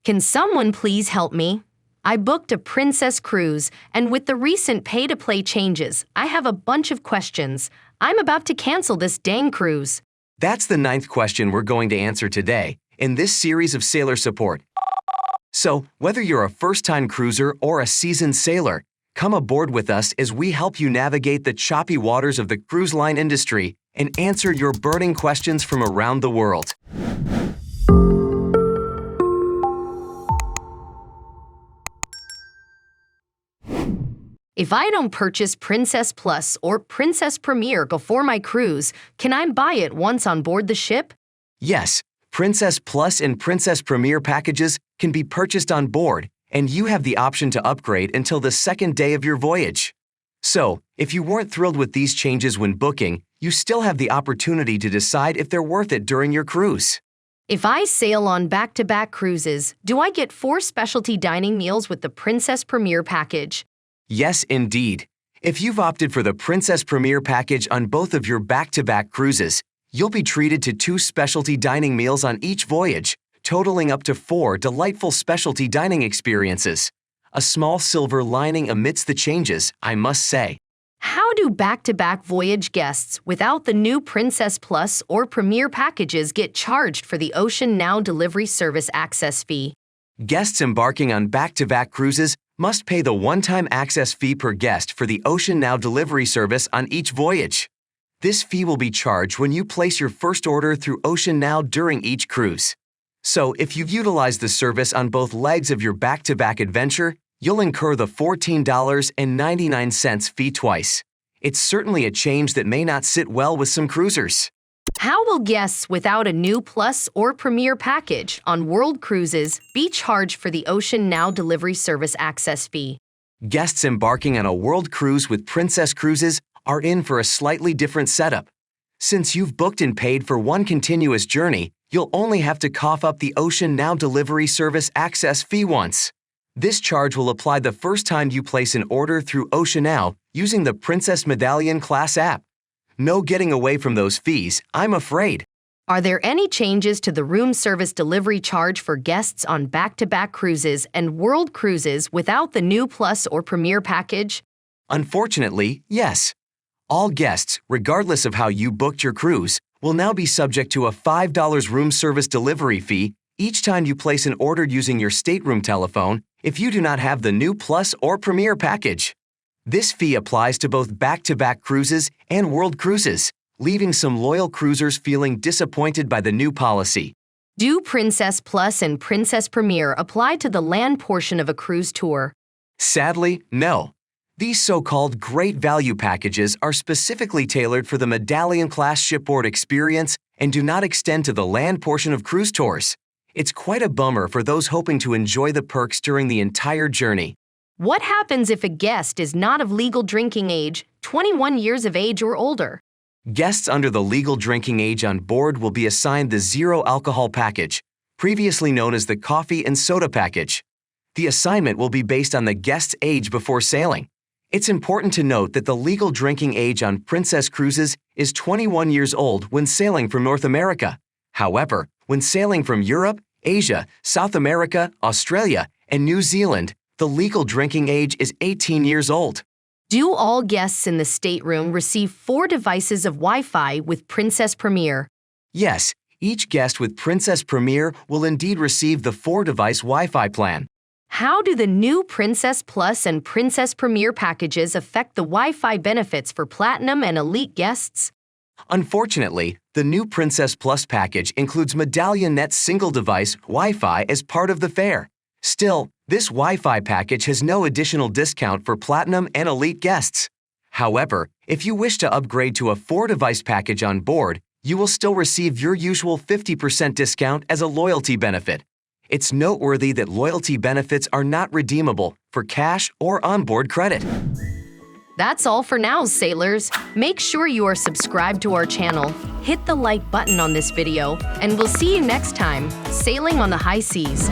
Can someone please help me? I booked a princess cruise, and with the recent pay-to-play changes, I have a bunch of questions. I'm about to cancel this dang cruise. That's the 9th question we're going to answer today in this series of sailor support. So, whether you're a first-time cruiser or a seasoned sailor, come aboard with us as we help you navigate the choppy waters of the cruise line industry and answer your burning questions from around the world. If I don't purchase Princess Plus or Princess Premier before my cruise, can I buy it once on board the ship? Yes, Princess Plus and Princess Premier packages can be purchased on board, and you have the option to upgrade until the second day of your voyage. So, if you weren't thrilled with these changes when booking, you still have the opportunity to decide if they're worth it during your cruise. If I sail on back-to-back cruises, do I get 4 specialty dining meals with the Princess Premier package? Yes, indeed. If you've opted for the Princess Premier package on both of your back-to-back cruises, you'll be treated to 2 specialty dining meals on each voyage, totaling up to 4 delightful specialty dining experiences. A small silver lining amidst the changes, I must say. How do back-to-back voyage guests without the new Princess Plus or Premier packages get charged for the OceanNow delivery service access fee? Guests embarking on back-to-back cruises must pay the one-time access fee per guest for the OceanNow delivery service on each voyage. This fee will be charged when you place your first order through OceanNow during each cruise. So, if you've utilized the service on both legs of your back-to-back adventure, you'll incur the $14.99 fee twice. It's certainly a change that may not sit well with some cruisers. How will guests without a new Plus or Premier package on world cruises be charged for the OceanNow delivery service access fee? Guests embarking on a world cruise with Princess Cruises are in for a slightly different setup. Since you've booked and paid for one continuous journey, you'll only have to cough up the OceanNow delivery service access fee once. This charge will apply the first time you place an order through OceanNow using the Princess Medallion Class app. No getting away from those fees, I'm afraid. Are there any changes to the room service delivery charge for guests on back-to-back cruises and world cruises without the new Plus or Premier package? Unfortunately, yes. All guests, regardless of how you booked your cruise, will now be subject to a $5 room service delivery fee each time you place an order using your stateroom telephone if you do not have the new Plus or Premier package. This fee applies to both back-to-back cruises and world cruises, leaving some loyal cruisers feeling disappointed by the new policy. Do Princess Plus and Princess Premier apply to the land portion of a cruise tour? Sadly, no. These so-called great value packages are specifically tailored for the Medallion-class shipboard experience and do not extend to the land portion of cruise tours. It's quite a bummer for those hoping to enjoy the perks during the entire journey. What happens if a guest is not of legal drinking age, 21 years of age or older? Guests under the legal drinking age on board will be assigned the zero alcohol package, previously known as the coffee and soda package. The assignment will be based on the guest's age before sailing. It's important to note that the legal drinking age on Princess Cruises is 21 years old when sailing from North America. However, when sailing from Europe, Asia, South America, Australia, and New Zealand, the legal drinking age is 18 years old. Do all guests in the stateroom receive 4 devices of Wi-Fi with Princess Premier? Yes, each guest with Princess Premier will indeed receive the 4-device Wi-Fi plan. How do the new Princess Plus and Princess Premier packages affect the Wi-Fi benefits for Platinum and Elite guests? Unfortunately, the new Princess Plus package includes Medallion Net single-device Wi-Fi as part of the fare. Still, this Wi-Fi package has no additional discount for Platinum and Elite guests. However, if you wish to upgrade to a 4-device package on board, you will still receive your usual 50% discount as a loyalty benefit. It's noteworthy that loyalty benefits are not redeemable for cash or onboard credit. That's all for now, sailors. Make sure you are subscribed to our channel, hit the like button on this video, and we'll see you next time, sailing on the high seas.